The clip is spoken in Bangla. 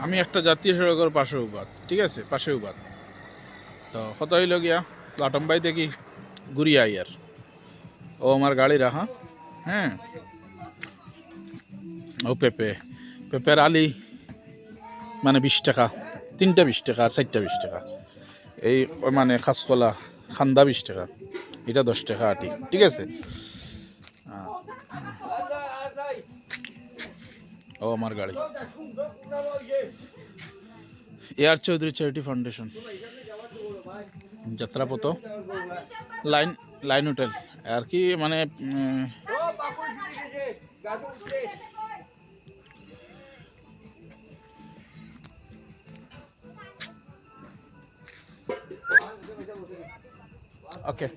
আমি একটা জাতীয় সড়কের পাশে উবাদ, ঠিক আছে, পাশে উবাদ। তো কত হইল গিয়া লাটম্বাই দেখি ঘুরি আই আর ও আমার গাড়ি রাখা। হ্যাঁ, ও পেঁপের আলি মানে 20 টাকা, 3টা 20 টাকা আর 4টা 20 টাকা। এই মানে খাসকলা খান্দা 20 টাকা, এটা 10 টাকা আটি, ঠিক আছে। ও আমার গাড়ি এআর চৌধুরী চ্যারিটি ফাউন্ডেশন, যাত্রাপথ, লাইন লাইন হোটেল আর কি মানে ওকে।